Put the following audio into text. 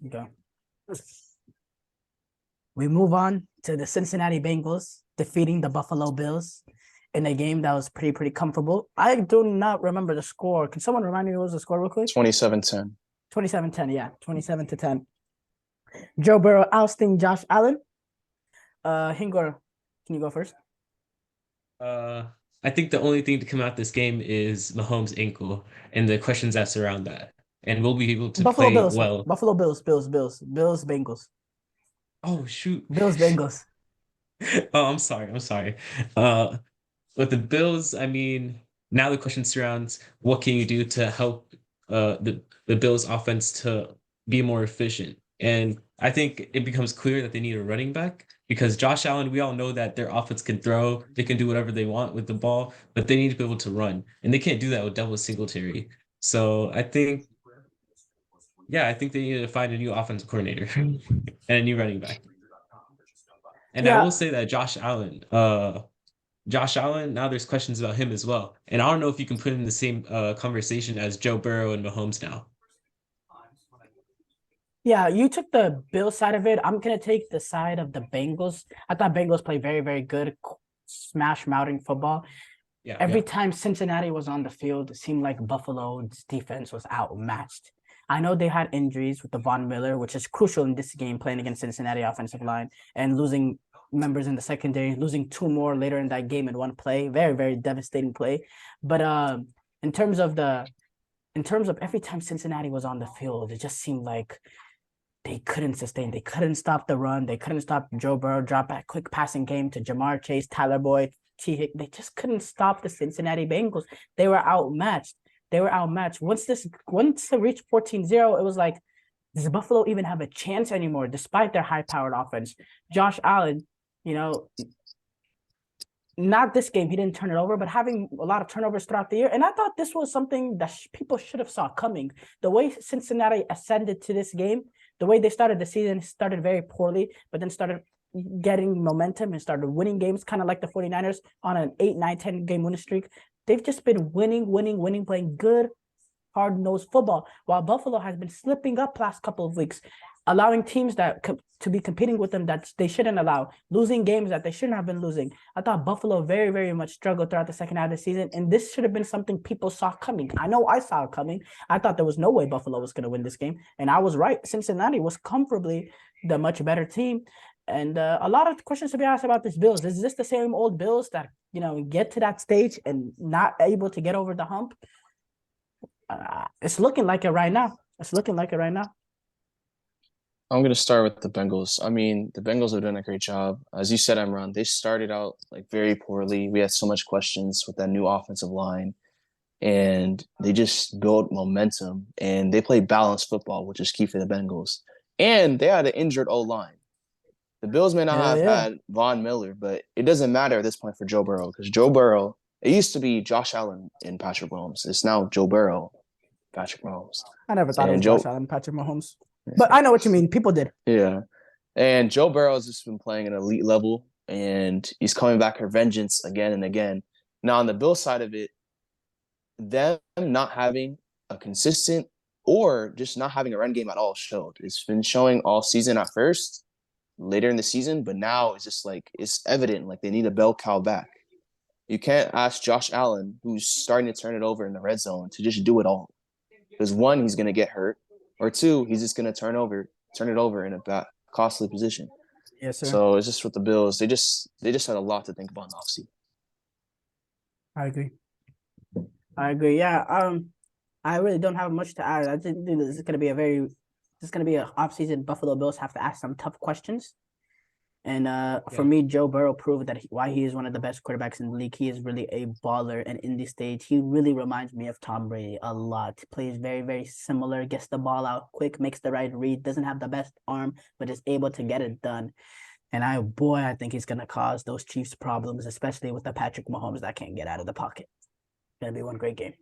Okay. We move on to the Cincinnati Bengals defeating the Buffalo Bills in a game that was pretty comfortable. I do not remember the score. Can someone remind me what was the score real quick? 27-10. 27-10, yeah. 27-10. Joe Burrow ousting Josh Allen. Hingor, can you go first? I think the only thing to come out this game is Mahomes' ankle and the questions that surround that. And we'll be able to Buffalo play Bills. well. Buffalo Bills, Bengals. Oh, shoot. Bills, Bengals. Oh, I'm sorry. With the Bills, I mean, now the question surrounds what can you do to help the Bills offense to be more efficient? And I think it becomes clear that they need a running back because Josh Allen, we all know that their offense can throw, they can do whatever they want with the ball, but they need to be able to run. And they can't do that with Devin Singletary. So I think they need to find a new offensive coordinator and a new running back. And I will say that Josh Allen, now there's questions about him as well. And I don't know if you can put in the same conversation as Joe Burrow and Mahomes now. Yeah, you took the Bills side of it. I'm going to take the side of the Bengals. I thought Bengals played very good, smash-mouthing football. Yeah. Every time Cincinnati was on the field, it seemed like Buffalo's defense was outmatched. I know they had injuries with the Von Miller, which is crucial in this game, playing against Cincinnati offensive line and losing members in the secondary, losing two more later in that game in one play. Very devastating play. But in terms of every time Cincinnati was on the field, it just seemed like they couldn't sustain. They couldn't stop the run. They couldn't stop Joe Burrow, drop back, quick passing game to Jamar Chase, Tyler Boyd, T. Hick. They just couldn't stop the Cincinnati Bengals. They were outmatched. Once it reached 14-0, it was like, does Buffalo even have a chance anymore, despite their high-powered offense? Josh Allen, not this game, he didn't turn it over, but having a lot of turnovers throughout the year. And I thought this was something that people should have saw coming. The way Cincinnati ascended to this game, the way they started the season, started very poorly, but then started getting momentum and started winning games, kind of like the 49ers on an 8, 9, 10 game winning streak. They've just been winning, playing good, hard-nosed football, while Buffalo has been slipping up last couple of weeks, allowing teams to be competing with them that they shouldn't allow, losing games that they shouldn't have been losing. I thought Buffalo very much struggled throughout the second half of the season, and this should have been something people saw coming. I know I saw it coming. I thought there was no way Buffalo was going to win this game, and I was right. Cincinnati was comfortably the much better team. And a lot of questions to be asked about this Bills. Is this the same old Bills that, get to that stage and not able to get over the hump? It's looking like it right now. I'm going to start with the Bengals. I mean, the Bengals have done a great job. As you said, Emran, they started out very poorly. We had so much questions with that new offensive line, and they just built momentum, and they played balanced football, which is key for the Bengals. And they had an injured O-line. The Bills may not have had Von Miller, but it doesn't matter at this point for Joe Burrow because Joe Burrow, it used to be Josh Allen and Patrick Mahomes. It's now Joe Burrow, Patrick Mahomes. I never thought it was Josh Allen, Patrick Mahomes. But I know what you mean. People did. Yeah. And Joe Burrow has just been playing at an elite level, and he's coming back for vengeance again and again. Now, on the Bills side of it, them not having a consistent or just not having a run game at all showed. It's been showing all season at first, later in the season, but now it's just it's evident they need a bell cow back. You can't ask Josh Allen, who's starting to turn it over in the red zone, to just do it all. Because one, he's going to get hurt, or two, he's just going to turn it over in a bad, costly position. Yes, sir. So it's just with the Bills, they just had a lot to think about in the offseason. I agree. Yeah. I really don't have much to add. I think this is going to be an offseason. Buffalo Bills have to ask some tough questions. And for me, Joe Burrow proved that why he is one of the best quarterbacks in the league. He is really a baller, and in this stage, he really reminds me of Tom Brady a lot. Plays very similar, gets the ball out quick, makes the right read, doesn't have the best arm, but is able to get it done. And I think he's going to cause those Chiefs problems, especially with the Patrick Mahomes that can't get out of the pocket. It's going to be one great game.